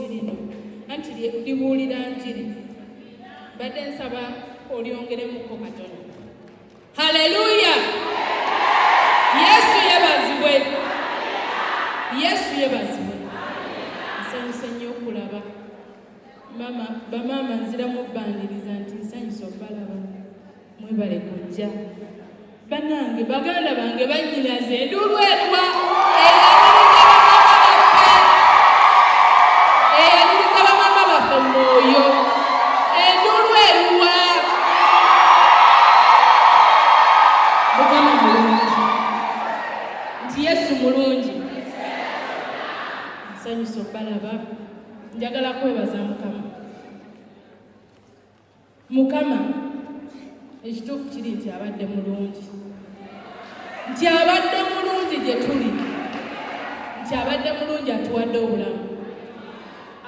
eddoboozi lino anti libuulira njiri badde nsaba olyongeremuko katono. Haleluya! Yesu yebazibwe. Yesu yebazibwe. Nsanyuse nnyo okulaba bamaama nziramu bbaniriza nti nsanyuse okubalaba mwebale kujja. Bannange baganda bange bannyinaze enduulu eruwa eyaliriza bamaama baffe mwoyo. Enduulu eruwa. Mukama mulungi nti Yesu mulungi. Nsanyuse okubalaba. Njagala kwebaza Mukama ekituufu kiri nti abadde mulungi, nti abadde mulungi gye tuli, nti abadde mulungi atuwadde obulamu,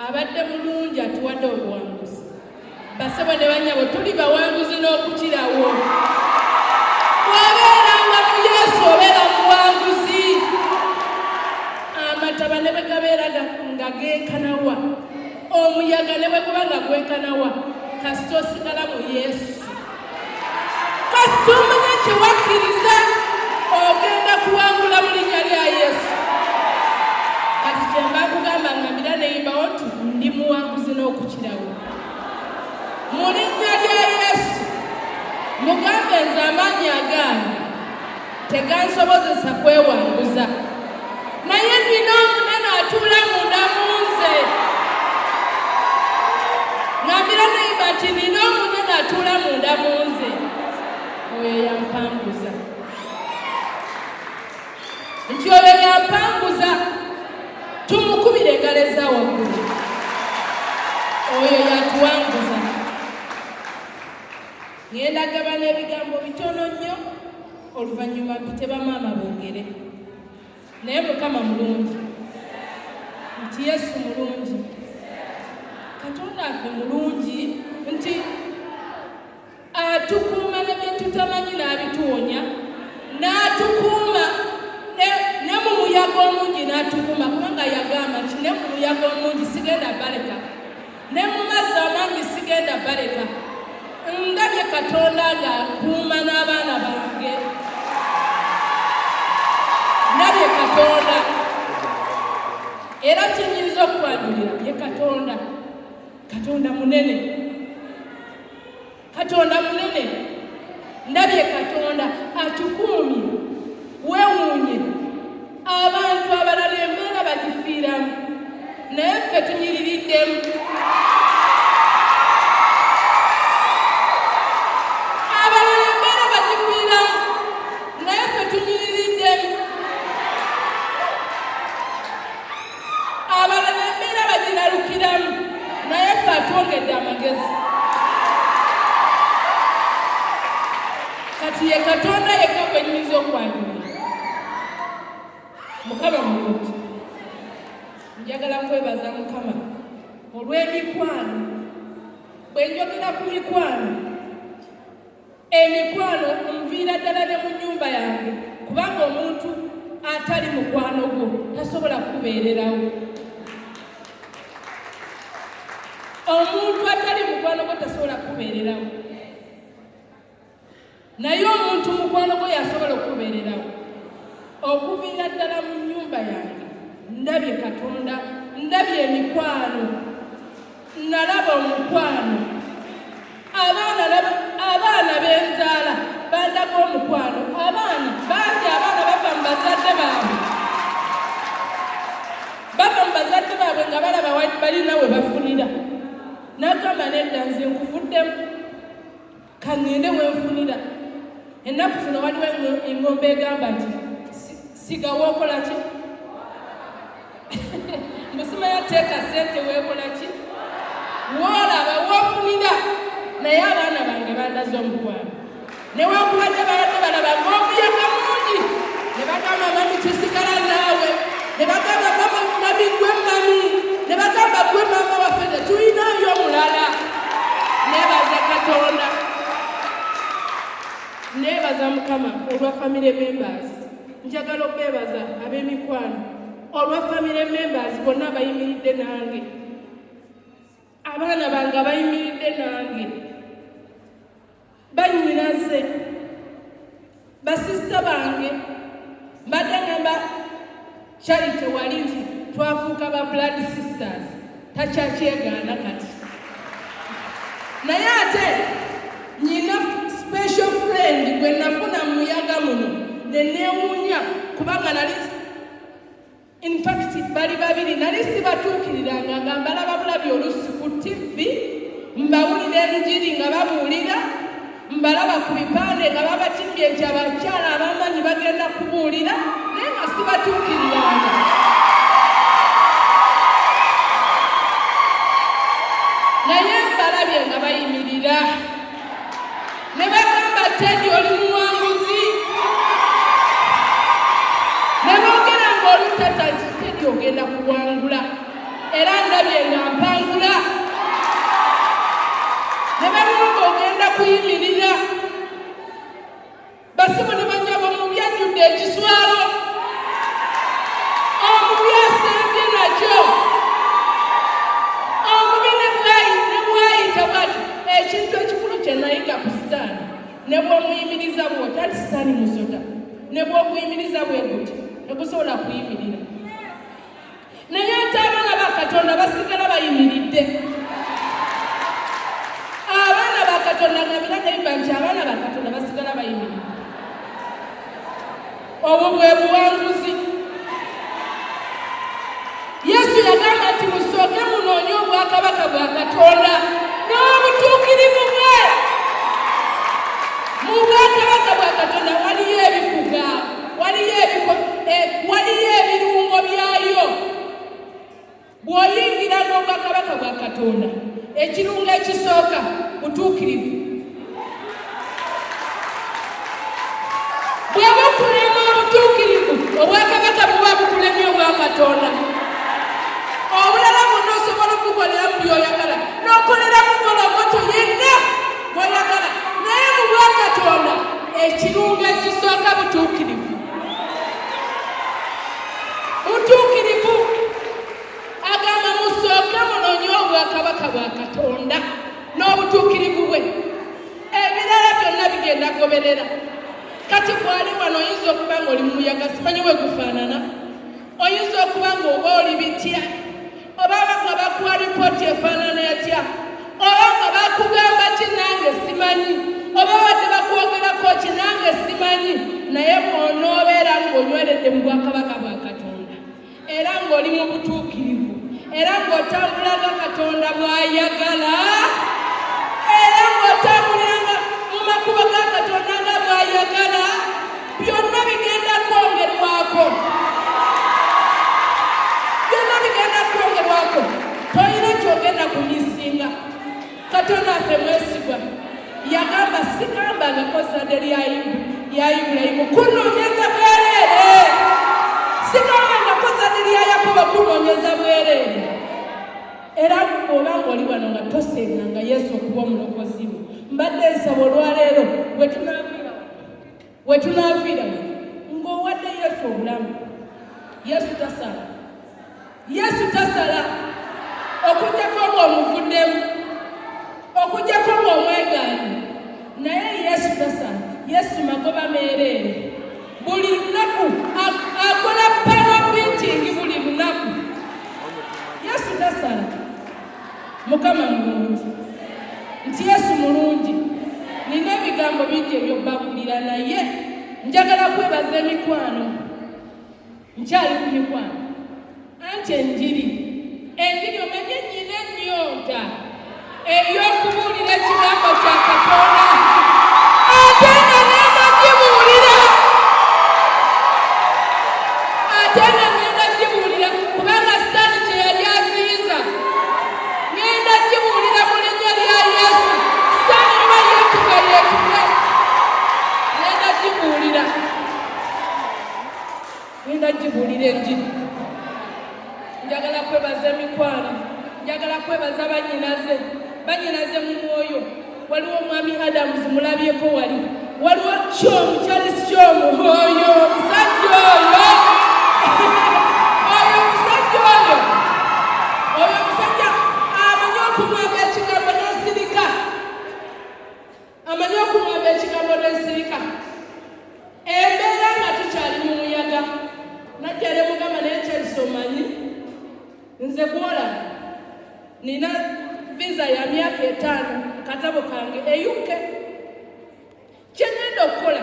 abadde mulungi atuwadde obuwanguzi. Basebo ne bannyabo tuli bawanguzi n'okukirawo. Bw'obeeranga mu Yesu obeera muwanguzi. Amataba ne bwe gabeera nga genkanawa, omuyaga ne bwe kuba nga gwenkanawa, kasita osigala mu Yesu, kasita omanya kyewakkiriza, ogenda kuwangula mu linnya lya Yesu. Kati kyemba kugamba ngambira neyimbawo nti ndi muwanguzi n'okukirawo mu linnya lya Yesu. Mugambe nze amaanyi agange tegansobozesa kwewanguza, naye nina omunene atuula munda mu nze. Ngambira neyimba nti nina omunene atuula munda mu nze, oyo yampanguza, nti oyo yampanguza. Tumukubire engalo eza waggulu, oyo yatuwanguza. Ngenda gaba n'ebigambo bitono nnyo, oluvannyuma mpite bamaama boogere. Naye Mukama mulungi, nti Yesu mulungi, Katonda affe mulungi, nti atukuuma ne bye tutamanyi n'abituwonya, n'atukuuma ne mu muyaga omungi n'atukuuma, kubanga yagamba nti ne mu muyaga omungi sigenda baleka, ne mu mazzi amangi sigenda baleka. Ndabye Katonda ng'akuuma n'abaana bange. Ndabye Katonda era kinyinza okwanjulira ye Katonda. Katonda munene, Katonda munene. Ndabye Katonda atukuumye, weewuunye abantu abalala embeera bagifiiramu, naye ffe tunyiririddemu. Abalala embeera bagifiiramu, naye ffe tunyiririddemu. Abalala embeera bagiralukiramu, naye ffe atwongedde amagezi. Kati ye Katonda yekka gwe nnyinza okwanjulira. Mukama mulungi. Njagala kwebaza Mukama olw'emikwano. Bwe njogera ku mikwano, emikwano nviira ddala ne mu nnyumba yange, kubanga omuntu atali mukwano gwo tasobola kubeererawo. Omuntu atali mukwano gwo tasobola kubeererawo, naye omuntu mukwano gwo yasobola okubeererawo. Okuviira ddala mu nnyumba yange ndabye Katonda, ndabye emikwano, nalaba omukwano. Abaana benzaala bandaga omukwano. Abaana bangi, abaana bava mu bazadde baabwe, bava mu bazadde baabwe nga balaba balina we bafunira. N'agamba nedda nze nkuvuddemu, kaŋŋende we nfunira. Ennaku zino waliwo engombe egamba nti siga wookola ki? Mbusima yateeka ssente weekola ki? Woolaba woofunira. Naye abaana bange bandaze omukwano. Newankubadde baladde balaba ng'omuyaga mungi, ne bagamba mami tusigala naawe, ne bagamba mami gwe mami, ne bagamba gwe maama waffe tetulinayo omulala. Neebaza Katonda, neebaza Mukama olwa family members. Njagala okwebaza ab'emikwano olwa family members bonna abayimiridde nange. abaana bange abayimiridde nange banyinaze, basisita bange mbadde ngamba Charity wali nti twafuuka ba blood sisters, takyakyegaana kati. Naye ate nyina special friend gwe nafuna mu muyaga muno ne neewuunya kubanga nali in fact bali babiri nali sibatuukiriranga nga mbalaba bulabi oluusi ku TV mbawulira enjiri nga babuulira, mbalaba ku bipande nga babatimbye nti abakyala abamanyi bagenda kubuulira naye nga sibatuukiriranga. Naye mbalabye nga bayimirira ne bagamba Teddy oli muwanguzi, ne boogera ng'olutata nti Teddy ogenda kuwangula, era ndabye nga mpangula, ne bagamba ogenda kuyimirira. Basibo ne banyabo omubi ajjudde ekiswalo, omubi asembye nakyo, omubi ne bwayita bwati ekintu ekikulu kye nayiga ku sitaani, ne bw'omuyimiriza bw'oti ati sitaani musota, ne bw'okuyimiriza bwe guti tegusobola kuyimirira. Naye ate abaana ba Katonda basigala bayimiridde. Abaana ba Katonda nga biragayimba nti abaana ba Katonda basigala bayimiridde. Obwo bwe buwanguzi. Yesu yagamba nti musooke munoonye obwakabaka bwa Katonda n'obutuukirivu bwe. Mu bwakabaka bwa Katonda waliyo ebifuga, waliyo ebirungo byayo. Bw'oyingira n'obwakabaka bwa Katonda, ekirungo ekisooka butuukirivu. Bw'oba okulema obutuukirivu, obwakabaka buba bukulemye obwa Katonda. Obulala bwonna osobola okubukoleramu by'oyagala, n'okoleramu golomoto yenna bw'oyagala, naye mu bwa Katonda ekirungo ekisooka butuukirivu. Butuukirivu agamba musooke munoonye obwakabaka bwa Katonda n'obutuukirivu bwe, ebirala byonna bigenda goberera. Kati bw'ali wano oyinza okuba ng'oli mu muyaga, simanyi we gufaanana, oyinza okuba ng'oba oli bitya, oba nga bakuwa lipooti efaanana etya, oba nga bakugamba ki nange simanyi, oba wadde bakwogerako ki nange simanyi, naye bw'onoobeera ng'onyweredde mu bwakabaka bwa Katonda era ng'oli mu butuukirivu era ng'otambulaga Katonda bw'ayagala era ng'otambulanga mu makubo ga Katonda nga bw'ayagala, byonna bigenda kwongerwako. Byonna bigenda kwongerwako. Toyina kyogenda kumisinga. Katonda affe mwesigwa. Yagamba sigambangako zadde lya Ibulayimu kunoonyeza bwereere. Sigambangako zadde lya Yakobo kunoonyeza bwereere. Era oba ng'oli wano nga tosenganga Yesu okuba omulokozi wo, mbadde nsaba olwaleero we tunaaviira ng'owadde Yesu obulamu. Yesu tasala. Yesu tasala. Okujjako ng'omuvuddemu, okujjako ng'omwegaanye, naye Yesu tasala. Yesu magoba meereere. Buli lunaku akola pano meeting buli lunaku. Yesu tasala. Mukama mulungi. Nti Yesu mulungi. Nina ebigambo bingi eby'obbabulira, naye njagala kwebaza emikwano. Nkyali ku mikwano. Anti enjiri omenye nnyina ennyonta ey'okubuulira ekigambo kya Katonda ate nga ngenda gibuulira, kubanga Sitaani kye yali aziyiza. Ngenda gibuulira mu linnya lya Yesu. Sitaani oba yeetuga ngenda gibuulira enjiri. Njagala kwebaza emikwano, njagala kwebaza banyinaze mu mwoyo. Waliwo omwami Adams mulabyeko, waliwo Kyomu, Charles Kyomu, oyo omusajja oyo omusajja amanyi okunywa nina visa ya myaka 5 katabo kange UK kyengenda okukola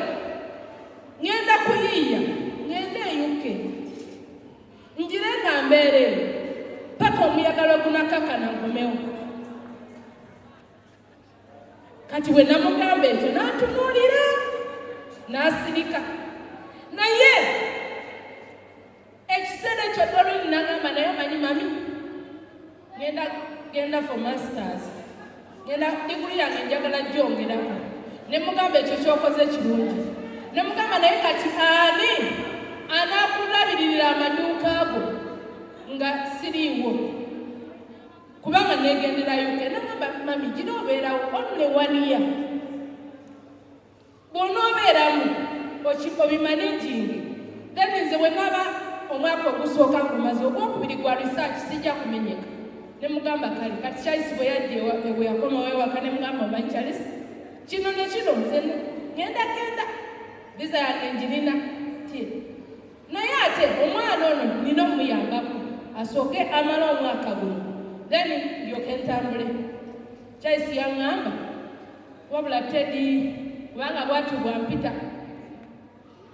ngenda kuyiiya ngende UK njire nga mbeere paka omuyagala gunakakana nkomewo. Kati bwe namugamba ekyo n'atunuulira n'asirika naye ekiseera ekyo Doreen n'agamba naye manyi mami genda for masters genda diguli yange njagala gyongerako. Ne mugamba ekyo kyokoze kirungi. Ne mugamba naye kati ani anaakulabirira amaduuka ago nga siriiwo kubanga neegendera UK. Nagamba mami gira obeerawo only 1 year bw'onoobeeramu obimanejingi then nze bwe naba omwaka ogusooka ngumaze ogwokubiri gwa research sijja kumenyeka. Ne mugamba kale kati Charles bwe yadde bwe yakomawo ewaka ne mugamba omanyi Charles kino ne kino nze ngenda visa yange njirina naye ate omwana ono nina omuyambako asooke amala omwaka guno then ndyoke ntambule. Charles yaŋŋamba wabula Teddy kubanga bwatu bwampita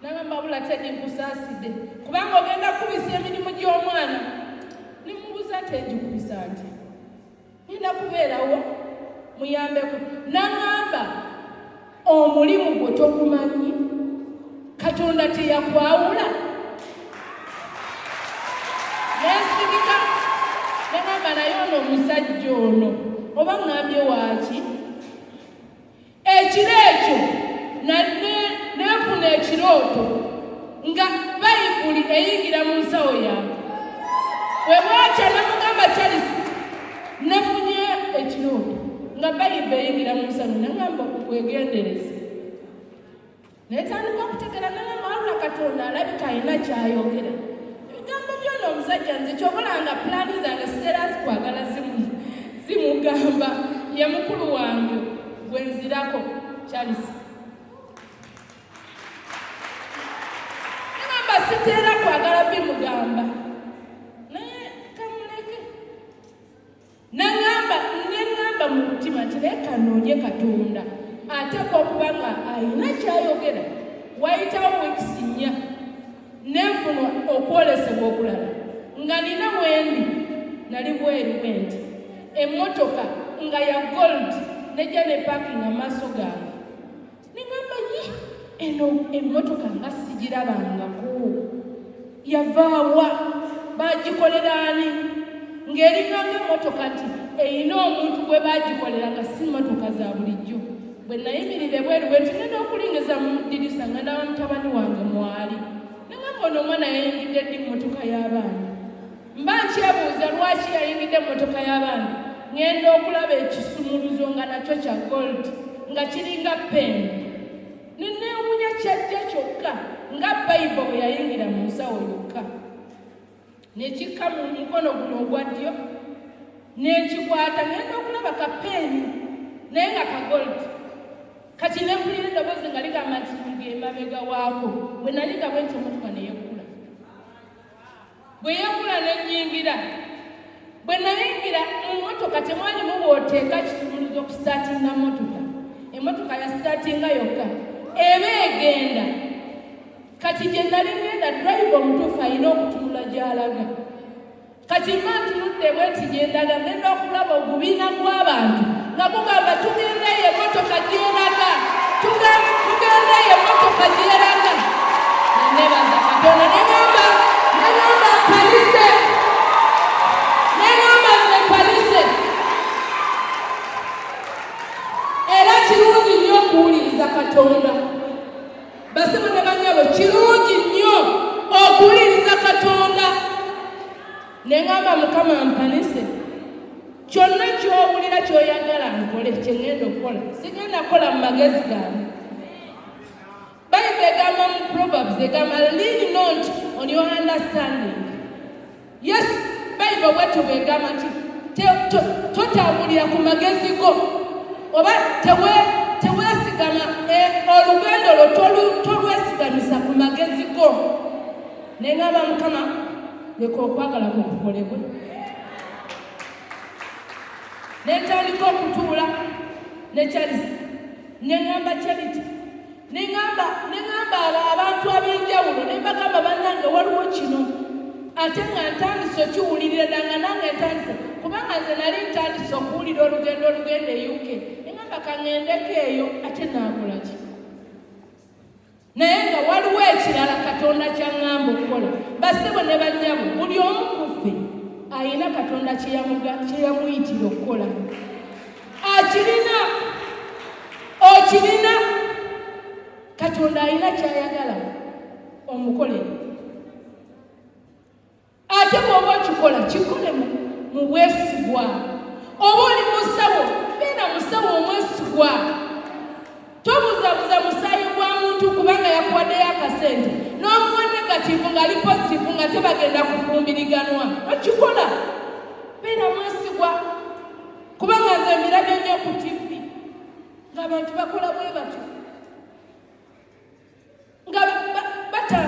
nagamba wabula Teddy nkusaasidde kubanga ogenda kukubisa emirimu gy'omwana. Nimubuuza Teddy kubisa nti ngenda kubeerawo muyambeko. Naŋŋamba omulimu gwe togumanyi Katonda teyakwawula. Nesigika nagamba naye ono omusajja ono oba ŋŋambye waaki ekiro ekyo neefuna ekirooto nga Bayibuli eyingira mu nsawo yange. Bwe bwakya namugamba Charles nefunye ekirooto nga Bayibuli eyingira mu nsawo nagamba wegendereze. Netandika okutegera nagamba wabula Katonda alabika alina kyayogera. Ebigambo byona omusajja nze kyobalanga pulaani zange sitera zikwagala zimugamba ye mukulu wange gwe nzirako Charles. Nagamba sitera kwagala bimugamba naye kamuleke. Nagamba mu mutima nti leka noonye Katonda ateekwa okuba nga alina kyayogera. Wayitawo weeks 4 nenfuna okwolesebwa okulala nga nina wendi nali bweru bwenti emmotoka nga ya gold nejja ne parking amaaso gange. Nengamba eno emmotoka nga sigirabangako yavaawa bagikolera ani ng'eringanga emmotoka nti eyina omuntu gwe bagikolera nga si mmotoka za bulijjo. Bwe nayimirira bweru bwenti ngenda okulingiza mu ddirisa nga ndaba mutabani wange mwali. Nengamba ono omwana yayingidde ddi mmotoka y'abaana. Mba nkyebuuza lwaki yayingidde mmotoka y'abaana. Ngenda okulaba ekisumuluzo nga nakyo kya gold nga kiringa peni. Neneewuunya kyajja kyokka nga Bayibuli bwe yayingira mu nsawo yokka. Nekikka mu mukono guno ogwa ddyo nenkikwata ngenda okulaba kapeni naye nga ka gold. Kati nempulira eddoboozi nga ligamba nti ng'emabega waako. Bwe naliga bwe nti emmotoka neyeggula. Bwe yeggula nenyingira. Bwe nayingira mu mmotoka temwalimu bw'oteeka kisumuluzo okusitaatinga mmotoka. Emmotoka yasitaatinga yokka eba egenda. Kati gye nali ngenda drive omutuufu alina okutunula gy'alaga. Kati mma ntunudde bwenti gye ndaga ngenda okulaba ogubiina gw'abantu nga gugamba tugendeyo emmotoka gy'eraga. Tugendeyo emmotoka gy'eraga. Neneebaza Katonda nengamba mpalise. Nengamba nze mpalise. Era kirungi nnyo okuwuliriza Katonda. Basibu ne banyabo kirungi nnyo okuwuliriza Katonda. Nengamba Mukama mpalise. Kyonna ky'owulira ky'oyagala nkole kye ngenda okukola. Sigenda kukola mu magezi gange. Bayibuli egamba mu Proverbs egamba lean not on your understanding. Yes, Bayibuli bwetyo bwegamba nti totambulira ku magezi go oba teweesigama olugendo lwo tolwesigamisa ku magezi go. Nengamba Mukama leka okwagala kukolebwe. netandika okutuula ne Charles neŋŋamba Charity neŋŋamba abantu ab'enjawulo ne mbagamba bannange waliwo kino ate nga ntandise okiwulirira ddanga nange ntandise kubanga nze nali ntandise okuwulira olugendo olugenda e UK neŋŋamba kaŋŋendeko eyo ate naakola ki naye nga waliwo ekirala Katonda kyaŋŋamba okukola bassebo ne bannyabo buli omu ku ffe ayina Katonda kyeyamuyitira okukola okirina Katonda ayina kyayagala omukolere ate bw'oba okikola kikole mu bwesigwa oba oli musawo beera musawo omwesigwa tobuzabuza musaayi gwa muntu kubanga yakuwaddeyo akasente n'omuwa negativu ng'ali positivu nga tebagenda kufumbiriganwa okikola beera mwesigwa kubanga nze mirabye nnyo ku TV ng'abantu bakola bwe batyo nga bata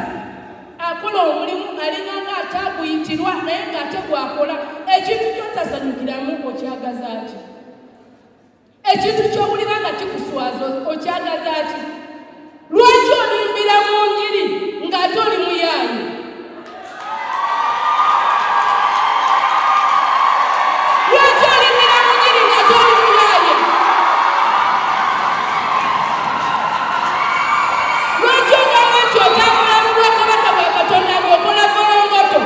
akola omulimu alinganga ataguyitirwa naye ng'ate gwakola ekintu kyotasanyukiramu okyagaza ki ekintu ky'owulira nga kikuswaza okyagaza ki lwaki olimbira mu njiri ng'ate oli muyaayi lwaki olimbira mu njiri ng'ate oli muyaayi lwaki ogamba nti otambula mu bwakabaka bwa Katonda ng'okola golongoto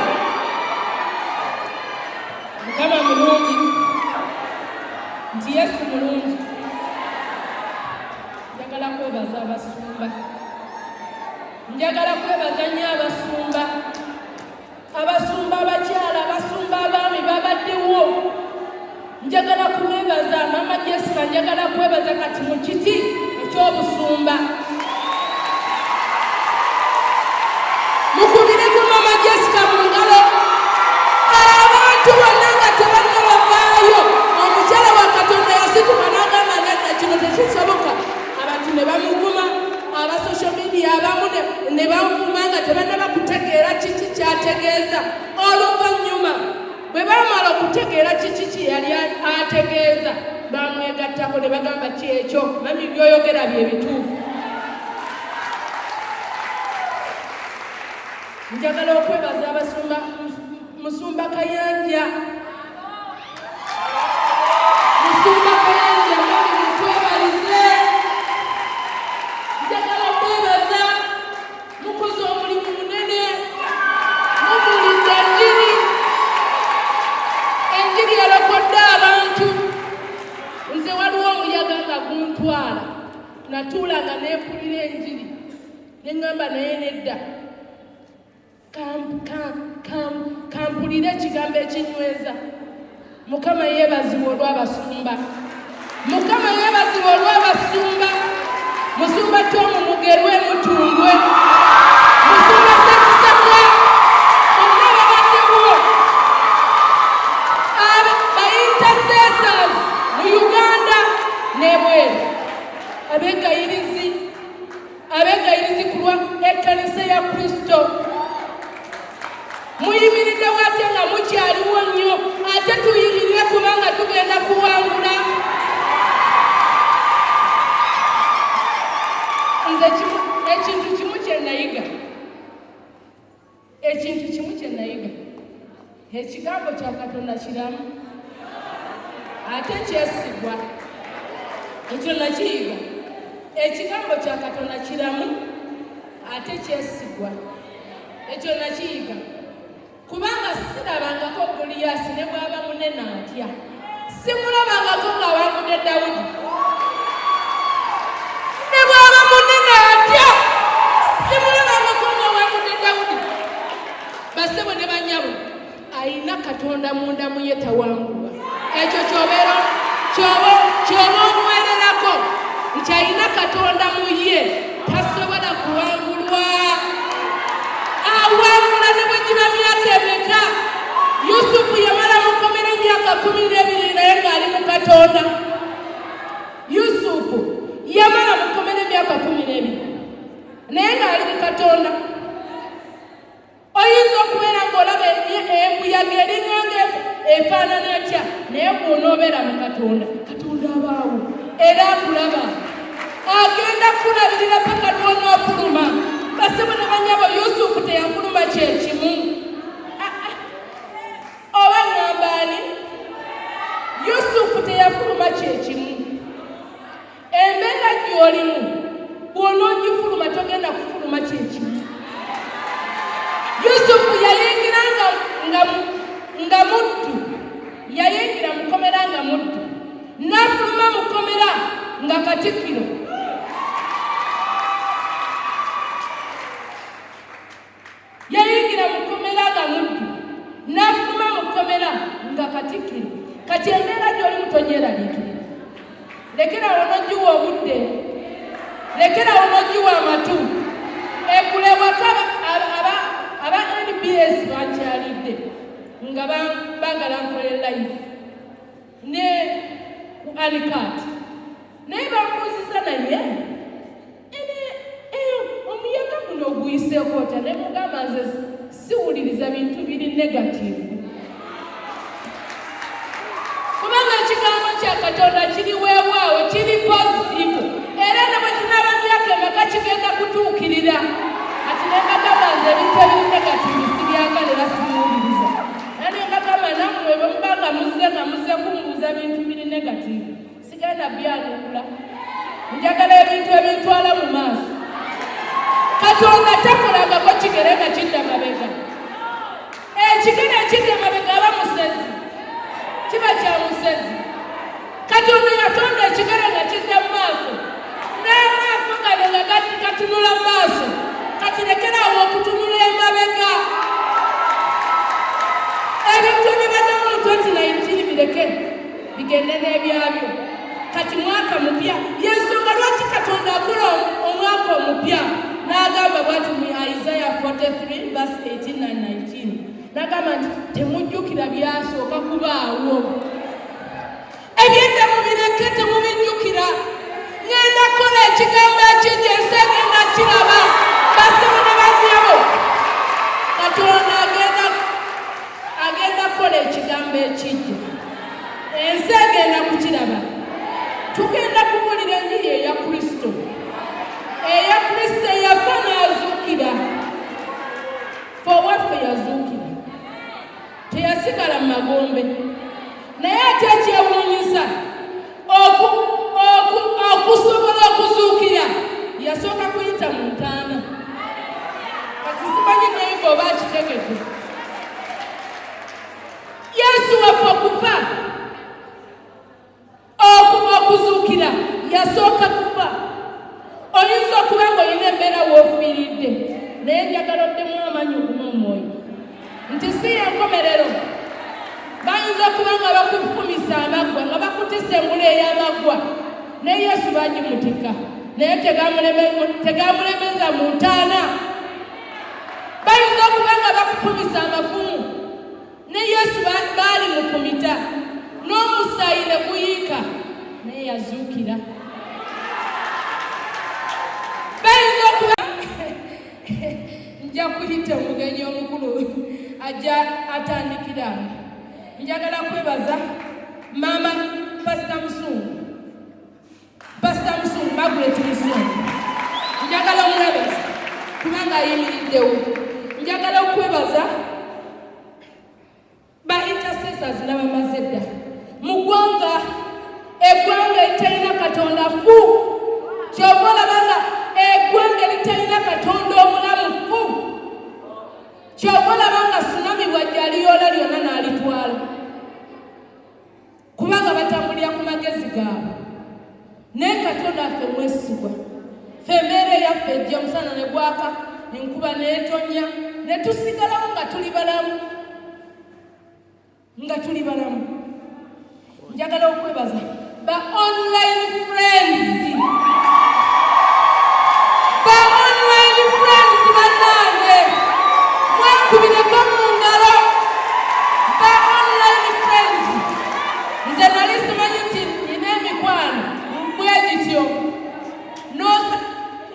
Mukama mulungi nti Yesu mulungi njagala kwebaza abasumba njagala kwebaza nnyo abasumba abakyala abasumba abaami babaddewo njagala kubebaza Mama Jessica njagala kwebaza kati mu kiti eky'obusumba mukubireko Mama Jessica mu ngalo abantu bonna nga tebannabavaayo omukyala wa Katonda yasituka n'agamba nti kino tekisoboka abantu ne bamuvuma aba social media abamu ne bamuvuma nga tebannaba kutegeera kiki kyategeeza oluvannyuma bwe baamala okutegeera kiki kye yali ategeeza bamwegattako ne bagamba ki ekyo mami byoyogera bye bituufu njagala okwebaza abasumba Musumba Kayanja mwali mutwebalize njagala okwebaza mukoze omulimu munene mumulinda enjiri yalokodde abantu nze waliwo omuyaga nga guntwala natuula nga neempulira enjiri neŋŋamba naye nedda kampulire ekigambo ekinyweza Mukama yeebazibwa olw'abasumba Mukama yeebazibwa olw'abasumba musumba Tomu Mugerwe Mutundwe musumba Ssekusaka bonna babaddewo intercessors mu Uganda n'ebweru abegayirizi ku lwa ekkanisa ya Kristo muyimiridde wate nga mukyaliwo nnyo ate tuyimirire kubanga tugenda kuwangula nze ekintu kimu kye nayiga ekigambo kya Katonda kiramu ate kyesigwa ekyo nakiyiga ekigambo kya Katonda kiramu ate kyesigwa ekyo nakiyiga kubanga sirabangako Goliyaasi ne bw'aba munene atya simulabangako ng'awangudde Dawudi ne bw'aba munene atya simulabangako ng'awangudde Dawudi bassebo ne bannyabo ayina Katonda munda mu ye tawangulwa ekyo ky'oba omuwererako nti ayina Katonda mu ye tasobola kuwangulwa awangula ne bwe giba myaka emeka Yusufu yamala mukomera emyaka 12 naye ng'ali mu Katonda Yusufu yamala mukomera emyaka 12 naye ng'ali mu Katonda oyinza okubeera ng'olaba embuyaga eringa efaanana etya naye bw'ona n'obeera mu Katonda, Katonda abaawo era akulaba, agenda kulabirira paka lw'onoofuluma. Basebo ne banyabo, Yusufu teyafuluma kyekimu. Oba ŋŋamba ani? Yusufu teyafuluma kyekimu. Embeera gy'olimu bw'onoogifuluma togenda kufuluma kyekimu. Yusufu yayingira nga muddu, yayingira mu kkomera nga muddu, n'afuluma mu kkomera nga Katikkiro. Yayingira mu kkomera nga muddu, n'afuluma mu kkomera nga Katikkiro. Kati embeera gy'olimu togyeraliikirira. Lekerawo n'ogiwa obudde, lekerawo n'ogiwa amatu. Egula ewaka aba NBS bankyalidde nga baagala nkole live ne ku Anikat. Naye bamubuuziza naye omuyaga guno oguyiseeko otya? Ne mugamba nze siwuliriza bintu biri negative. Kubanga ekigambo kya Katonda kiri weewaawo, kiri positive. Era ne bwe kinaaba myaka emeka kigenda kutuukirira. Ati ne ngagamba nze ebintu ebiri negative sibyagala era simuwuliriza. Era ne ngagamba nammwe bwe muba nga muzze kumbuuza bintu biri negative, sigenda byanukula. Njagala ebintu ebintwala mu maaso. Katonda takolangako kigere nga kidda mabega. Ekigere ekidda mabega aba musezi, kiba kya musezi. Katonda yatonda ekigere nga kidda mu maaso, n'amaaso gano nga gatunula mu maaso. Kati lekerawo okutunula emabega. Ebintu ebibadde mu 2019 bireke bigende n'ebyabyo. Kati mwaka mupya, y'ensonga lwaki Katonda akola omwaka omupya n'agamba bw'ati mu Isaiah 43 verse 18 and 19. N'agamba nti temujjukira byasooka kubaawo. Ebyedda mubireke, temubijjukira. Ngenda kukola ekigambo ekijja, ensi egenda kiraba. Basebo ne banyabo, Katonda agenda kukola ekigambo ekijja, ensi egenda kukiraba. Tugenda kubuulira enjiri eya Kristo, eyafa n'azuukira. Ffe owaffe yazuukira, teyasigala mu magombe. Naye ate ekyewuunyisa, okusobola okuzuukira yasooka kuyita mu ntaana. Kati simanyi naye bw'oba akitegedde. Yesu waffe okufa, okuzuukira yasooka kufa. Oyinza okuba ng'olina embeera w'ofiiridde, naye njagala oddemu amaanyi ogumu omwoyo nti si y'enkomerero. Bayinza okuba nga bakufumisa amaggwa, nga bakutisa engulu ey'amaggwa, naye Yesu baagimutika, naye tegamulemeza mu ntaana. Bayinza okuba nga bakufumisa amafumu, ne Yesu baali mufumita, n'omusaayi ne guyiika, naye yazuukira. Bayinza okuba nja kuyita omugenyi omukulu ajja atandikira. Njagala kwebaza Mama Pastor Musungu, Margaret Musungu. Njagala omwebaza kubanga ayimiriddewo. Njagala okwebaza ba intercessors n'abamaze dda mu ggwanga, eggwanga eritalina Katonda fu. Ky'oba olaba nga eggwanga eritalina Katonda omulamu fu. Ky'oba olaba nga tsunami bw'ajja aliyoola lyonna n'alitwala, kubanga batambulira ku magezi gaabwe. Naye Katonda affe mwesigwa. Ffe embeera eyaffe ejja, omusana ne gwaka, enkuba n'etonya, ne tusigalawo nga tuli balamu. Njagala okwebaza ba online friends, bannange, mwekubireko mu ngalo. Ba online friends, nze nali simanyi nti nina emikwano bwe gityo.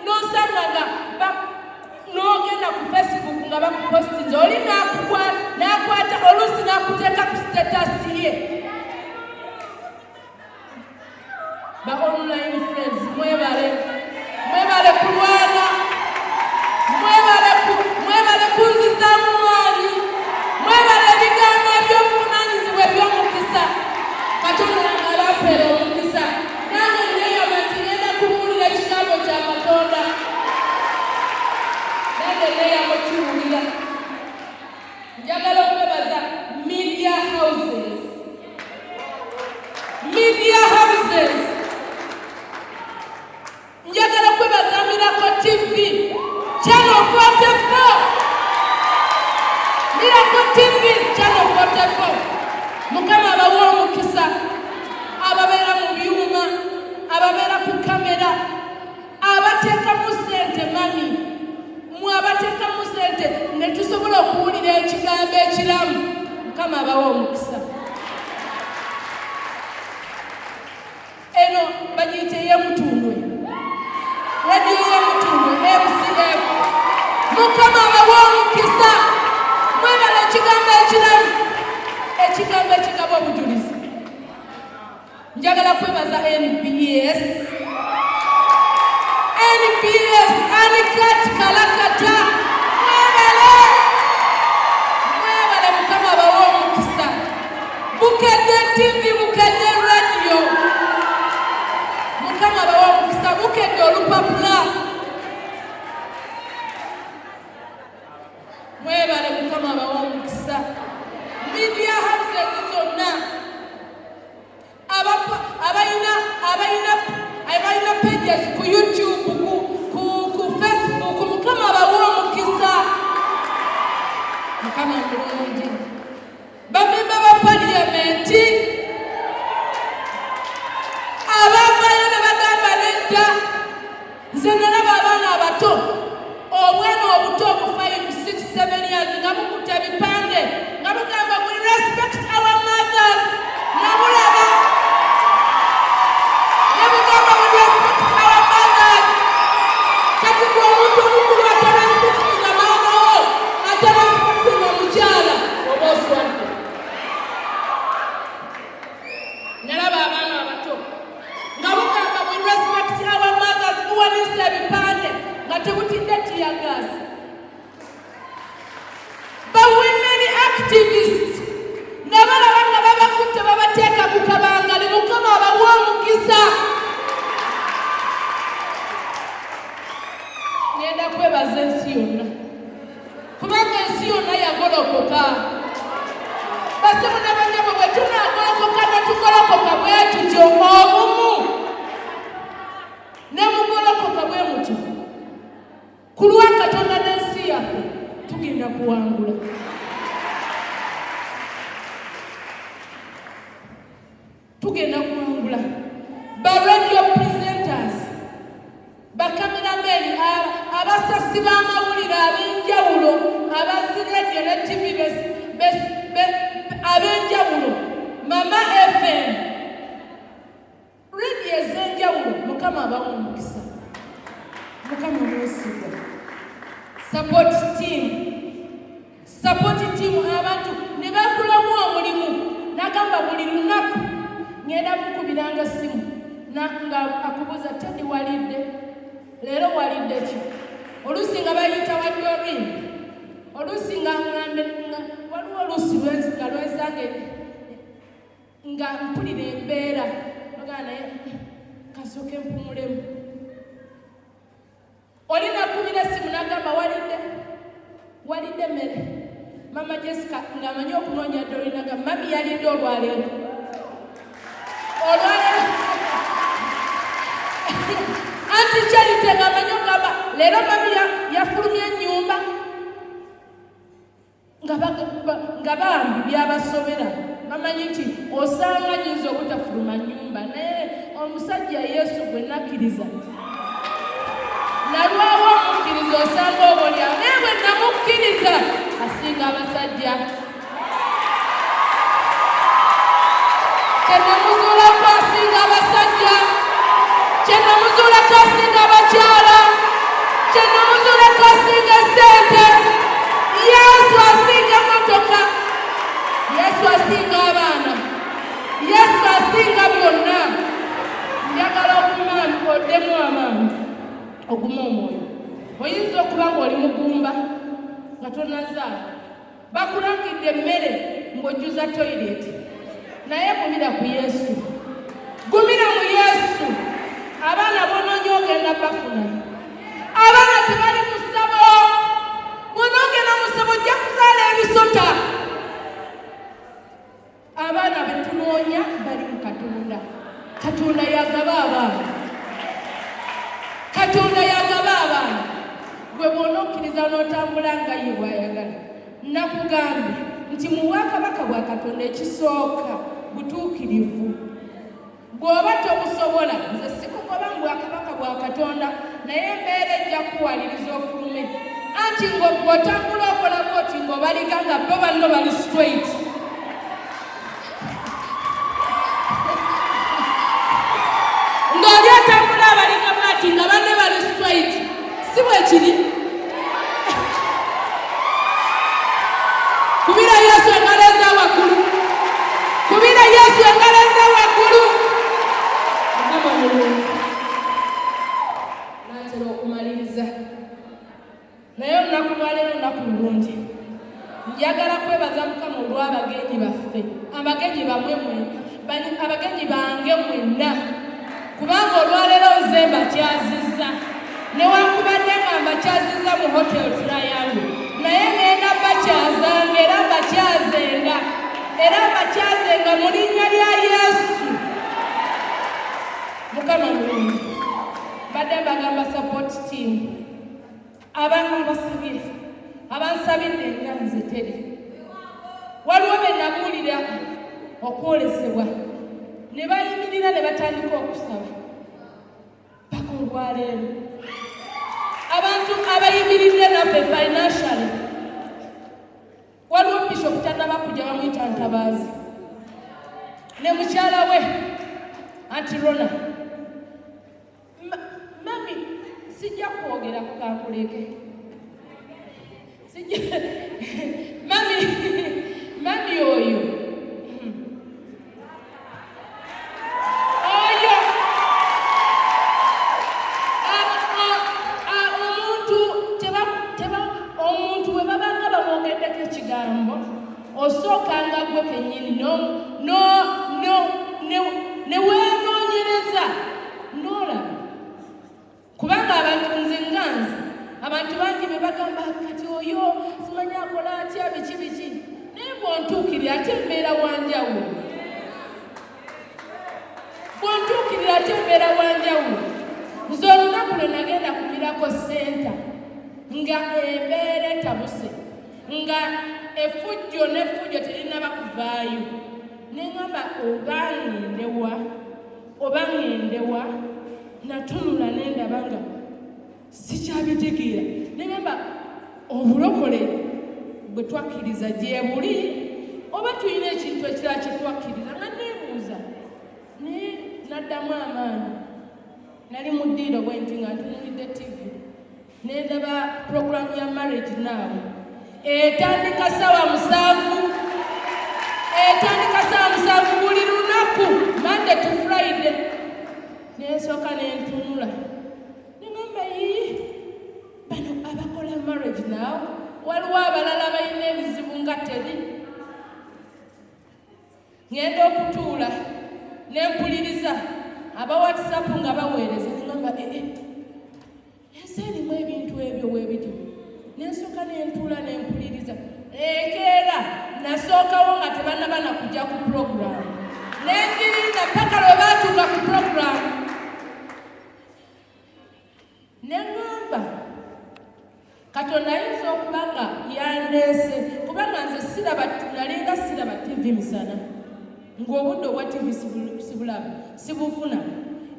N'osanga nga n'ogenda ku Facebook nga bakupostinze, oli n'akwata oluusi n'akuteeka ku status ye. ba online friends mwebale kulwana mwebale kunziza mu maanyi mwebale ebigambo eby'obuvunaanyizibwa eby'omukisa Katonda ng'abapeera omukisa nange nneeyama nti ngenda kubuulira ekigambo kya Katonda nange nneeyama okiwulira njagala okwebaza media houses njagala okwebaza Miracle TV Channel 44 Miracle TV Channel 44 Mukama abawa omukisa ababeera mu byuma ababeera ku kamera abateekamu ssente mami abateekamu ssente ne tusobola okuwulira ekigambo ekiramu Mukama abawa omukisa eno bagiyita ey'emutundwe radiyo y'emutundwe MCF Mukama abawa omukisa mwebala ekigambo ekiramu ekigambo ekigaba obujulizi njagala kwebaza NBS Anikat Kalakata mwebale Mukama abawa omukisa Bukedde TV Bukedde radio Mukama abawa omukisa Bukedde olupapula mwebale Mukama abawa omukisa media houses zonna abayina pages ku YouTube ku Facebook Mukama abawa omukisa Mukama mulungi bamemba ba parliamenti abavayo ne bagamba nedda nze nalaba abaana abato obwana obuto obu 5, 6, 7 years nga bukutte ebipande nga bugamba we respect our mothers nabulaba nebugamba we respect our mothers kati gwe omuntu omukulu atarespectinga maamawo atarespectinga omukyala oba oswadde nalaba abaana abato nga bugamba we respect our mothers buwanisa ebipande nga tebutidde tiyagazi ba women activists nabalaba nga babakutte babateeka ku kabangali Mukama abawa omukisa ngenda kwebaza ensi yonna kubanga ensi yonna yagolokoka basimu n'abanyabo bwe tunaagolokoka netugolokoka bwe tutyo obumu ne mugolokoka bwe mutyo ku lwa Katonda n'ensi yaffe tugenda kuwangula ba radio presenters ba cameramen abasasi b'amawulire ab'enjawulo abazzi radio ne TV ab'enjawulo Mama FM radio ez'enjawulo Mukama abawa omukisa Mukama mwesiga support team abantu ne bakulamu omulimu nagamba buli lunaku ngenda mukubiranga simu nga akubuza Teddy walidde leero walidde ki oluusi nga bayita wadde oluusi nga waliwo oluusi nga lwenzange nga mpulira embeera ogaa naye kasooke mpumulemu olina kubira simu nagamba walidde mmere Mama Jessica ng'amanyi okunoonya dde olinaga mami yalidde olwaleero anti Charity ng'amanyi ogamba leero mami yafulumya ennyumba nga bambi byabasobera bamanyi nti osanga nyinza obutafuluma nnyumba naye omusajja Yesu gwe nakkiriza nalwawo omukkiriza osanga obolya naye bwe namukkiriza asinga abasajja kyenamuzuulako asinga abasajja kyenamuzuulako asinga abakyala kyenamuzuulako asinga ssente Yesu asinga motoka Yesu asinga abaana Yesu asinga byonna njaga oddemu amaanyi oguma omwoyo. Oyinza okuba ng'oli mugumba nga tonazaala, bakulangidde emmere ng'ojjuza toyireti, naye gumira ku Yesu. Gumira mu Yesu. Abaana bonoonye ogenda bafuna. Abaana tebali mu ssabo. Bonoogenda mu ssabo ojja kuzaala ebisota. Abaana be tunoonya bali mu Katonda. Katonda yagaba abaana. Katonda yagaba abaana. Gwe bw'onokkiriza n'otambula nga ye bw'ayagala. Nakugambye nti mu bwakabaka bwa Katonda ekisooka butuukirivu. Bw'oba tobusobola, nze sikugoba mu bwakabaka bwa Katonda, naye embeera ejja kuwaliriza ofulume. Anti ng'otambula okola bw'oti ng'obaliga nga bo banno bali straight. Ng'oli otambula abaliga bw'ati nga banne bali straight. Si bwe kiri? Kubira Yesu engalo eza waggulu. Kubira Yesu engalo eza waggulu. Mukama mulungi. Naatera okumaliriza. Naye olunaku lwaleero lunaku lulungi. Njagala kwebaza Mukama olw'abagenyi baffe. Abagenyi bamwe abagenyi bange mwenna. Kubanga olwaleero nze mbakyazizza. Newankubadde nga mbakyazizza mu Hotel Triangle. Naye ngenda bakyazanga era mbakyazenga. Era mbakyazenga mu linnya lya Yesu. Mukama mulungi. Badde mbagamba support team. Abasabye. Abansabidde nga nze teri. Waliwo be nabuulira okwolesebwa. Ne bayimirira ne batandika okusaba. Paka olwaleero. Abantu abayimiridde naffe financially. Waliwo Bishop tannaba kujja bamuyita Ntabaazi. Ne mukyala we Aunty Rona. Mami, sijja kwogera ku kankuleke. Mami oyo. Omuntu we babanga bamwogeddeko ekigambo, osookanga gwe kennyini ne weenoonyereza n'olaba. Kubanga abantu nze nganze, abantu bangi be bagamba kati oyo simanyi akola atya biki. Naye bw'ontuukirira ate mbeera wanjawulo. Bw'ontuukirira ate mbeera wanjawulo. Nze olunaku lwe nagenda kumirako senta nga embeera etabuse, nga effujjo n'effujjo terinaba kuvaayo. Ne ngamba oba ŋŋendewa, natunula ne ndaba nga sikyabitegeera. Ne ngamba obulokole bwe twakkiriza gye buli oba tulina ekintu ekirala kye twakkiriza. Nga neebuuza naye naddamu amaanyi. Nali mu ddiiro bwe nti nga ntunuulidde TV. Nendaba program ya Marriage Now. Etandika ssaawa 7. Etandika ssaawa 7 buli lunaku, Monday to Friday. Nensooka nentunula. Nengamba bano abakola Marriage Now, waliwo abalala balina ebizibu nga teri. Ngenda okutuula nempuliriza aba WhatsApp nga baweereza. Nengamba ensi erimu ebintu ebyo weebityo. Nensooka nentuula nempuliriza. Enkeera nasookawo nga tebannaba nakujja ku program. Nenjirinda paka lwe baatuuka ku program. Nengamba Katonda ayinza okuba nga yandeese, kubanga nze nalinga siraba TV misana. Ng'obudde obwa TV sibulaba, sibufuna.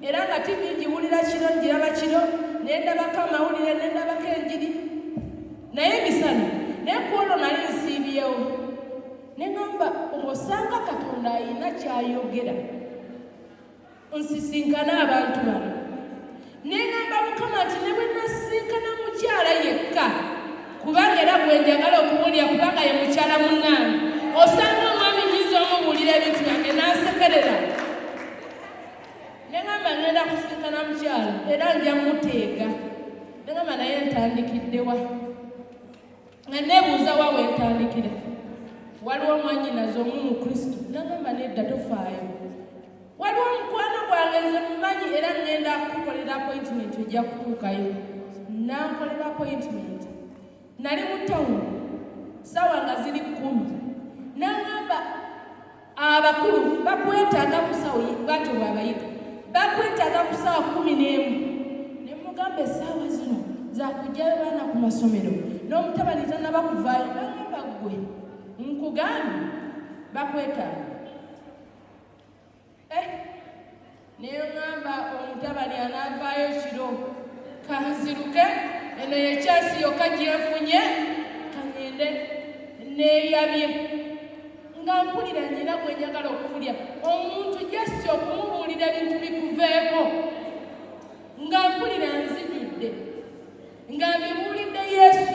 Era nga TV ngiwulira kiro ngiraba kiro, nendabako amawulire, nendabako enjiri. Naye misana, naye ku olwo nali nsiibyewo. Nengamba osanga Katonda ayina kyayogera. Nsisinkana abantu bano. Nengamba Mukama nti ne bwe nasisinkana mukyala yekka, kubanga era bwe njagala okuwulira kubanga ye mukyala munnange, osanga omwami nyiza omubuulira ebintu byange n'ansekerera. Nengamba ngenda kusinkana mukyala era nja muteega nagamba naye ntandikiddewa nga neebuuza wa wentandikira waliwo mwanyinaze omu mu Kristo nagamba nedda tofaayo waliwo mukwano gwange nze mumanyi era ngenda kukolera appointment ojja kutuukayo nankolera appointment nali mu tawuni sawa nga ziri 10 nagamba abakulu bakwetaaga ku sawa bwatyo bwabayita bakwetaaga ku sawa 11 ne mugamba essaawa zino zakujjayo baana ku masomero n'omutabani tannabakuvaayo nagamba ggwe nkugambe bakwetaaga neyo ngamba omutabani anaavaayo kiro kanziruke eno yekyasi yokka gyenfunye kangende neeyabye nga mpulira nnyina gwe njagala okufulya omuntu jasi okumubuulira bintu bikuveeko nga mpulira nzijudde nga mbibuulidde yesu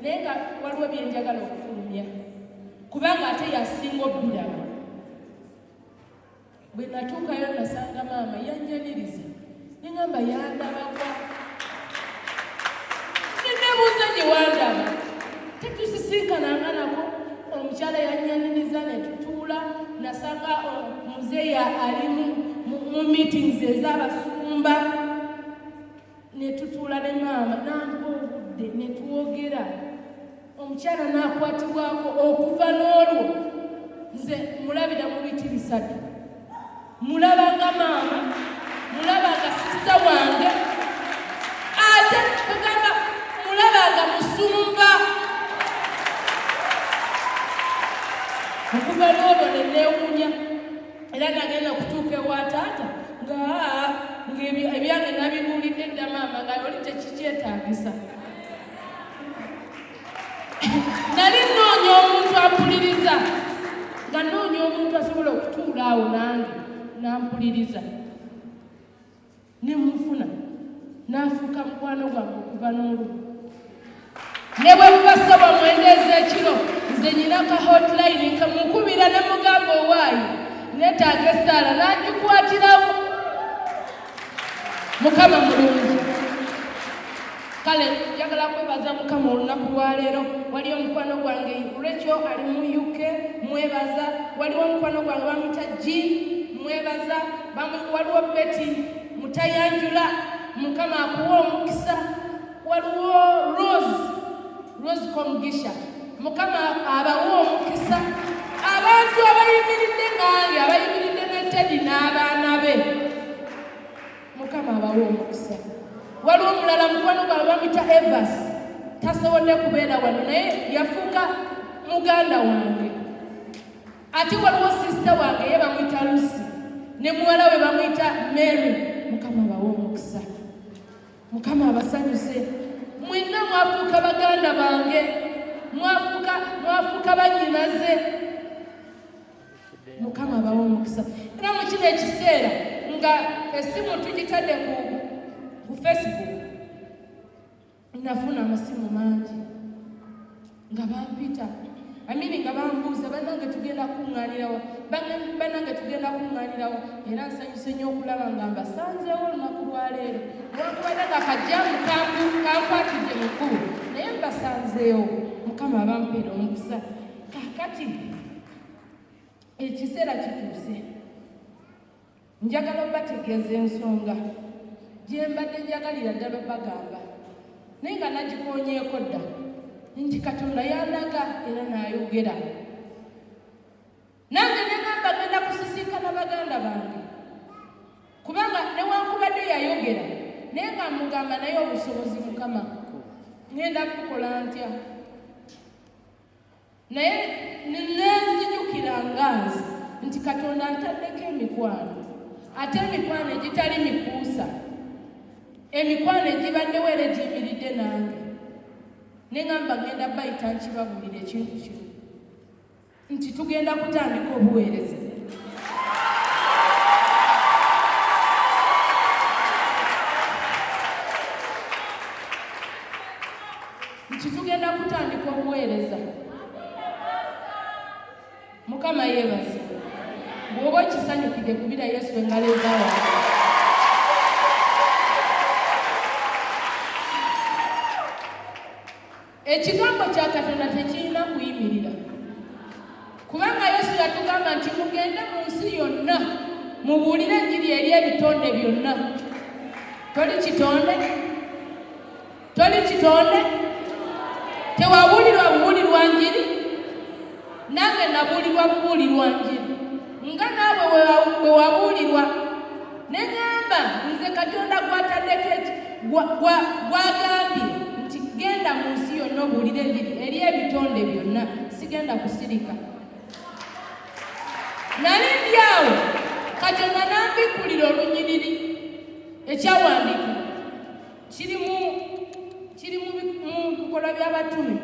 naye nga waliwo byenjagala okufulumya kubanga ate yasinga obbiraba bwe natuukayo nasanga maama yanjaniriza neŋamba yandabagwa nenebuuza gye wandaba tetusisinkana nako omukyala yanyaniriza netutuula nasanga muzeeyi ali mu meetings ez'abasumba netutuula ne maama nampa obudde netwogera omukyala nakwatibwako okuva n'olwo nze mulabira mu biti 3 mulabanga maama mulabanga sisita wange ate kugamba mulabanga musumba okuva n'olwo nenewunya era nagenda kutuuka ewa taata ebyange nabibuulidde dda maama nga oli tekikyetaagisa nali noonya omuntu ampuliriza nga noonya omuntu asobola okutuula awo nange nampuliriza nemufuna nafuuka mukwano gwange okuva n'olwo ne bwe mubasaba mwendeeza ekiro nze nyina ka hotline nkamukubira ne mugamba owaayi netaaga essaala nagikwatirawo mukama mulungi kale njagala kwebaza mukama olunaku lwaleero wali omukwano gwange Rachel ali mu UK mwebaza waliwo omukwano gwange bamuyita G mwebaza waliwo Betty mutayanjula mukama akuwa omukisa waliwo Rose Komugisha mukama abawa omukisa abantu abayimiridde nange abayimiridde ne Teddy n'abaana be mukama abawa omukisa waliwo omulala mukwano gwange bamuyita Evas tasobodde kubeera wano naye yafuuka muganda wange ate waliwo sisita wange ye bamuyita Lucy ne muwala we bamuyita Mary mukama abawa omukisa mukama abasanyuse mwenna mwafuuka baganda bange mwafuuka banyinaze mukama abawa omukisa era mu kino ekiseera nga essimu tugitadde ku Facebook nafuna amasimu mangi nga bampita nga bambuuza bannange tugenda kuŋŋaanirawa bannange tugenda kuŋŋaanirawa era nsanyuse nnyo okulaba nga mbasanzeewo olunaku lwaleero newankubadde nga kajjamu kankwatidde mukulu naye mbasanzeewo mukama abampeera omukisa kakati ekiseera kituuse njagala obategeeza ensonga gye mbadde njagalira ddala bagamba naye nga nagikonyeeko dda nti Katonda yandaga era n'ayogera nange negamba genda kusisinkana baganda bange kubanga newankubadde yayogera naye nga mugamba naye obusobozi mukama ngenda kukola ntya naye nenzijukira nganze nti Katonda ntaddeko emikwano ate emikwano egitali mikuusa emikwano egibaddewo era egiyimiridde nange neŋamba ngenda bayita nkibabuulira ekintu kino nti tugenda kutandika obuweereza mukama yeebaze bw'oba okisanyukidde kubira Yesu engalo ezaawo mubuulire enjiri eri ebitonde byonna. Toli kitonde? Toli kitonde? Tewabuulirwa bubuulirwa njiri? Nange nabuulirwa bubuulirwa njiri. Nga naawe bwe wabuulirwa ne ŋŋamba nze Katonda gw'ataddeko gw'agambye nti genda mu nsi yonna obuulire enjiri eri ebitonde byonna, sigenda kusirika. Nali ndi awo Katonda n'ambikkulira olunyiriri ekyawandiikibwa kiri mu bikolwa by'abatume,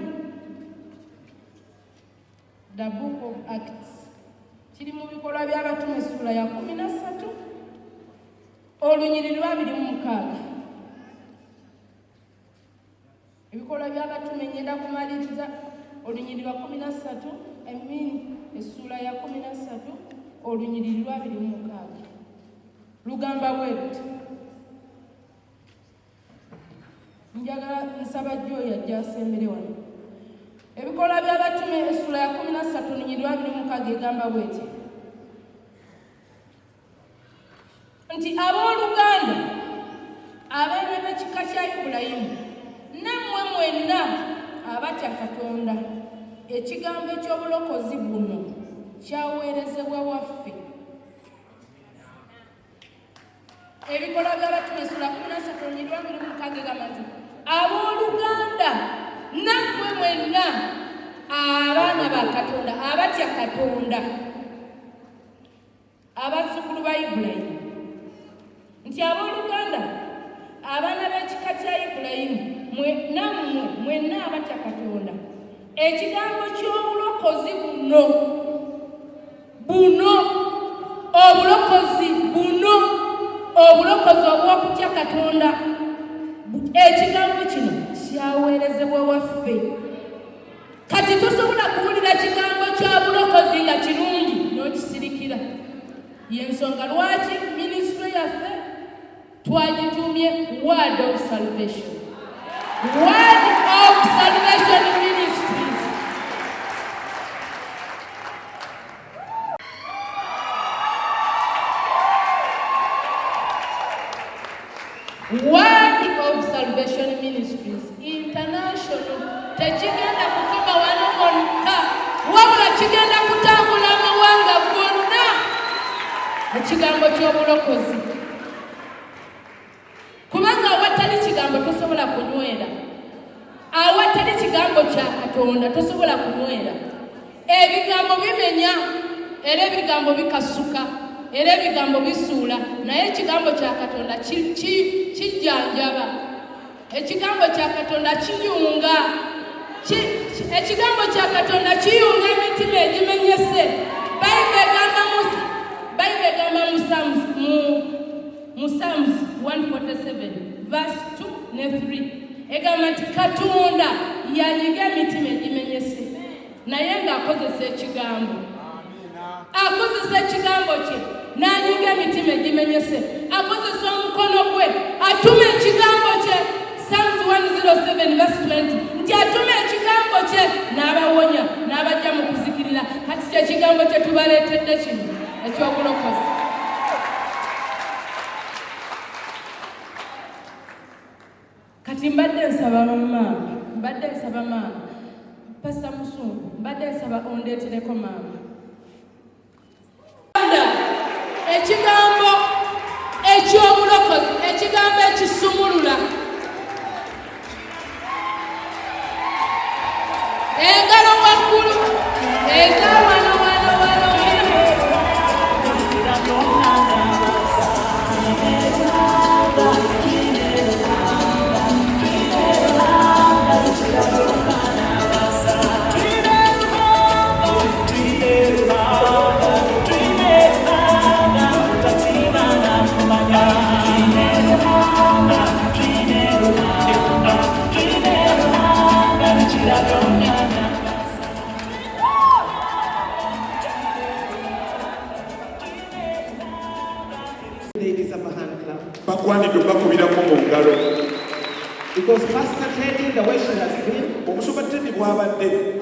the book of Acts, kiri mu bikolwa by'abatume ssuula ya 13 olunyiriri 26. Ebikolwa by'abatume ngenda kumaliriza olunyiriri 13, essuula ya 13 olunyiriri 26. Lugamba bwe luti, njagala nsaba Joya ajja asembere wano. Ebikolwa by'abatume essuula ya 13 olunyiriri 26 egamba bweti nti abooluganda abaana b'ekika kya Ibulayimu, nammwe mwenna abatya Katonda, ekigambo eky'obulokozi buno kyaweerezebwa waffe. Ebikolwa by'abatume essuula 13 olunyiriri 26 egamba nti abooluganda nammwe mwenna abaana ba Katonda abatya Katonda, abazzukulu ba Ibulayimu, nti abooluganda abaana b'ekika kya Ibulayimu nammwe mwenna abatya Katonda, ekigambo ky'obulokozi obulokozi obw'okutya Katonda, ekigambo kino kyaweerezebwa waffe. Kati tosobola kuwulira kigambo kya bulokozi nga kirungi n'okisirikira. Y'ensonga lwaki minisitule yaffe twagitumye Word of Salvation. Word of Salvation Ministries. Word of Salvation Ministries International. Tekigenda kukoma wano wonna, wabula kigenda kutambula amawanga gonna. Ekigambo ky'obulokozi, kubanga awatali kigambo tosobola kunywera, awatali kigambo kya Katonda tosobola kunywera. Ebigambo bimenya era ebigambo bikasuka era ebigambo bisuula, naye ekigambo kya Katonda kijjanjaba. Ekigambo kya Katonda kiyunga, ekigambo kya Katonda kiyunga emitima egimenyese. Bayibuli egamba mu Psalms 147 verse 2 ne 3 egamba nti Katonda yanyiga emitima egimenyese, naye ng'akozesa ekigambo. Akozesa ekigambo kye n'anyiga emitima egimenyese, akozesa omukono gwe atuma ekigambo kye. Psalms 107 verse 20 nti atuma ekigambo kye n'abawonya n'abajja mu kuzikirira. Kati kyekigambo kye tubaleetedde kino ekyobulokozi. Kati mbadde nsaba maama Pastor Musungu, mbadde nsaba ondeetereko maama. Ekigambo ekyobulokozi, ekigambo ekisumulula, engalo waggulu ez'awano because Pastor Teddy, the way she has been,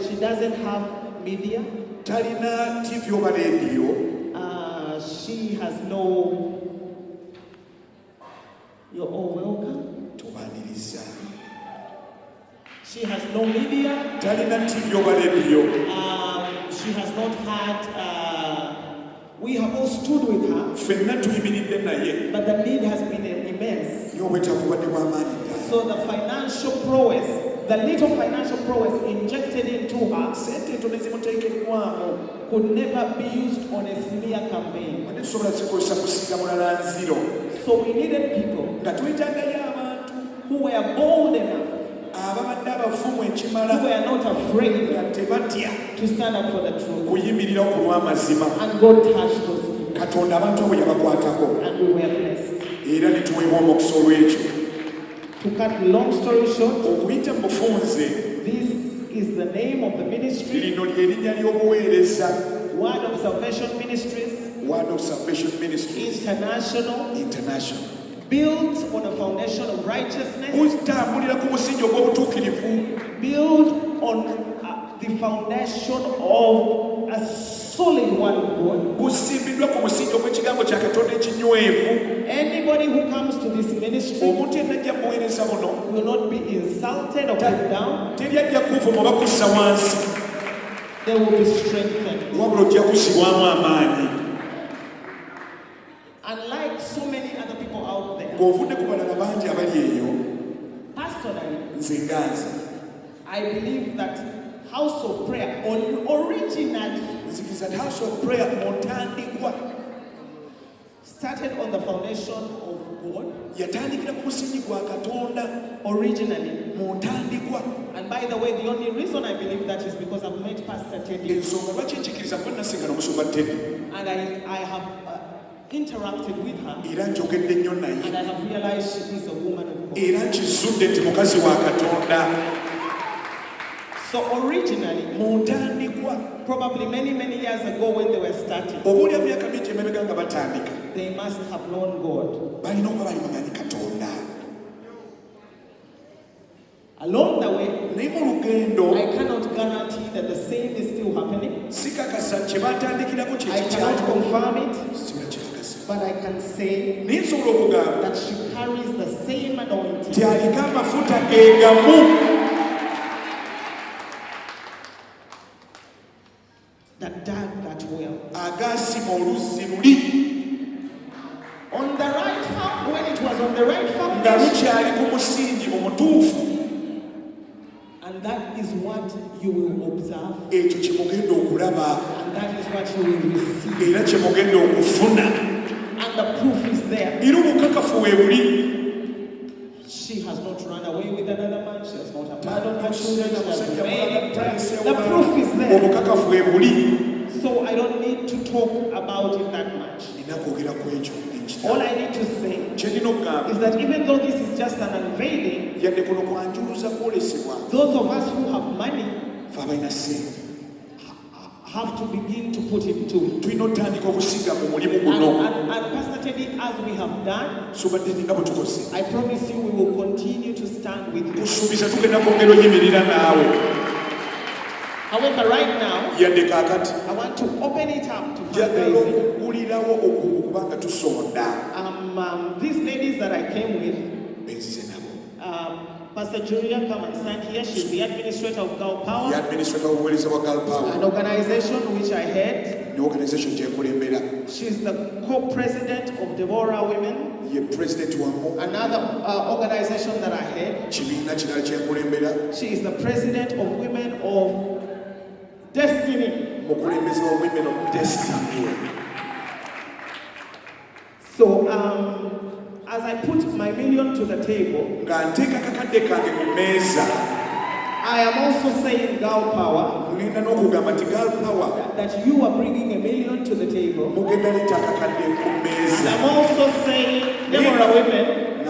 she doesn't have media. Talina TV oba radio. She she has no. You're all welcome. She has no media. She has not had. We have all stood with her. But the need has been immense. So the financial prowess, the little financial prowess injected into her could never be used on a smear campaign. So we needed people who were bold enough, who were not afraid to stand up for the truth. And God touched those people. And we were blessed. To cut long story short, this is the name of the ministry. Word of Salvation Ministries. Word of Salvation Ministries. International. Built on a foundation of righteousness. Built on the foundation of a solid word of God. Anybody who comes to this ministry will not be insulted or put down. They will be strengthened. Unlike so many other people out there, personally, I believe that House of Prayer originally House of Prayer started on the foundation of God. Originally. And by the way, the only reason I believe that is because I've met Pastor Teddy. And I have interacted with her. And I have realized she is a woman of God. So originally, probably many years ago when they were starting, they must have known God. Along the way, I cannot guarantee that the same is still happening. I cannot confirm it, but I can say that she carries the same anointing that dug that well. On the right foundation, when it was on the right foundation. And that is what you will observe. And that is what you will receive. And the proof is there. She has not run away with another man. She has not abandoned her children. The proof is there. So I don't need to talk about it that much. All I need to say is that even though this is just an unveiling, those of us who have money have to begin to put it to it. And Pastor Teddy, as we have done, I promise you we will continue to stand with you. However, right now, I want to open it up to fundraising. These ladies that I came with, Pastor Julia, come and stand here. She's the administrator of Girl Power. An organization which I head. She's the co-president of Deborah Women. Another organization that I head. She is the president of Women of Destiny. So, as I put my million to the table, I am also saying Girl Power that you are bringing $1 million to the table. And I'm also saying Deborah Women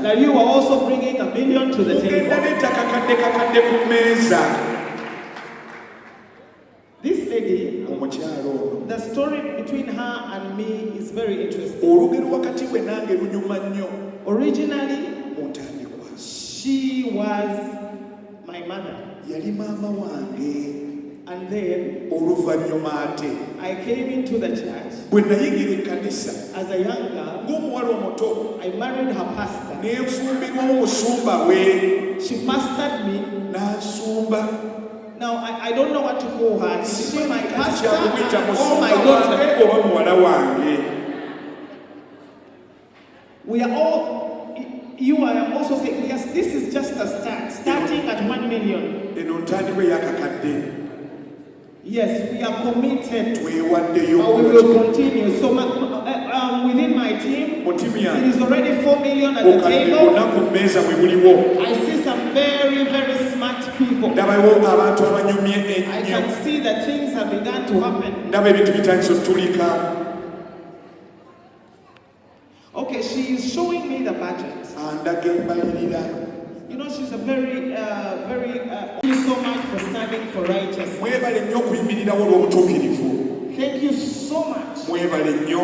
that you are also bringing $1 million to the table. This lady, the story between her and me is very interesting. Originally, she was my mother. And And then oluvannyuma ate I came into the church bwe nayingira ekkanisa as a young girl. ng'omuwala omuto I married her pastor. n'enfumbirwa omusumba we She pastored me. n'asumba. Now I don't know what to call her. Is she my pastor kyakuyita or musumba my daughter? wange oba muwala wange. We are all, you are also saying, yes, this is just a start, starting at 1 million. eno ntandikwa ey'akakadde. Yes, we are committed. twewaddeyo We will continue. So within my team, it is already 4 million at the table. bonna ku mmeeza mwe buliwo. I see some very, very smart people. ndabawo abantu abanyumye I ennyo. can see that things have begun to happen. ndaba ebintu bitandise otulika. Okay, she is showing me the budget. andaga embalirira. You know, she's a very, thank you so much for standing for righteousness. mwebale nnyo okuyimirirawo olw'obutuukirivu. Thank you so much mwebale nnyo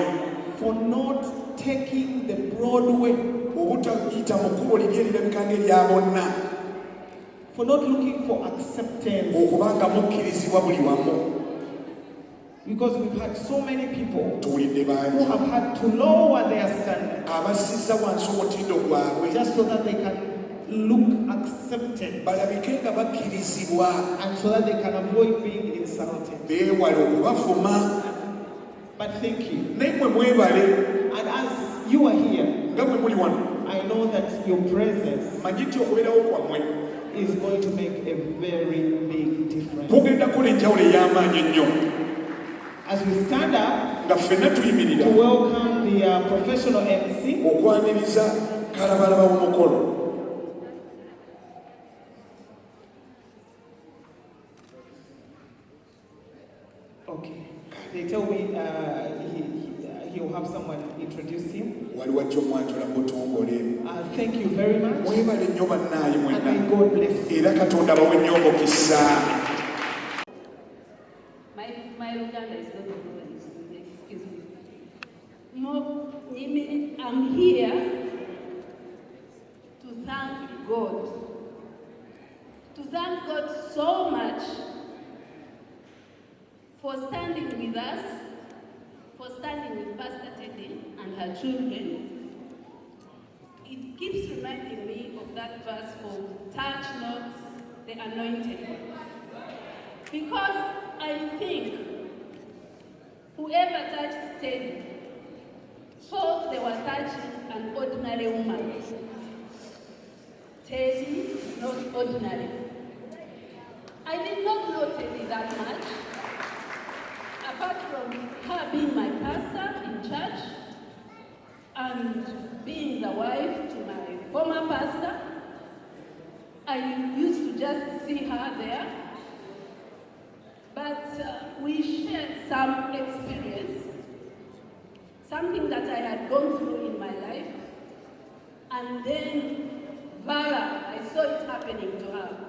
for not taking the broad way, obutayita mu kkubo liri erirabika ng'erya bonna. for not looking for acceptance. okubanga mukkirizibwa buli wamu. Because we've had so many people tuwulidde who bangi have had to lower their standard abasizza wansi omutindo gwabwe just so that they can look accepted balabike nga bakkirizibwa and so that they can avoid being insulted. beewale okubavuma. But thank you. naye mwe mwebale And as you are here, nga mwe muli wano I know that your presence manyi nti okubeerawo kwammwe is going to make a very big difference. kugenda kukola enjawulo ey'amaanyi ennyo. As we stand up nga ffenna tuyimirira to welcome the professional MC, okwaniriza kalabalaba w'omukolo. okay, they tell me he'll have someone introduce him. wali wajja omwanjula mu butongole. Thank you very much, mwebale nnyo bannaayi and mwenna may God bless you. era katonda bawe nnyo omukisa. My Uganda is not good, excuse me. I'm here to thank God. To thank God so much for standing with us, for standing with Pastor Teddy and her children. It keeps reminding me of that verse of touch not the anointed. Because I think whoever touched Teddy thought they were touching an ordinary woman. Teddy is not ordinary. I did not know Teddy that much, apart from her being my pastor in church and being the wife to my former pastor. I used to just see her there. But we shared some experience, something that I had gone through in my life, and then Vala, I saw it happening to her.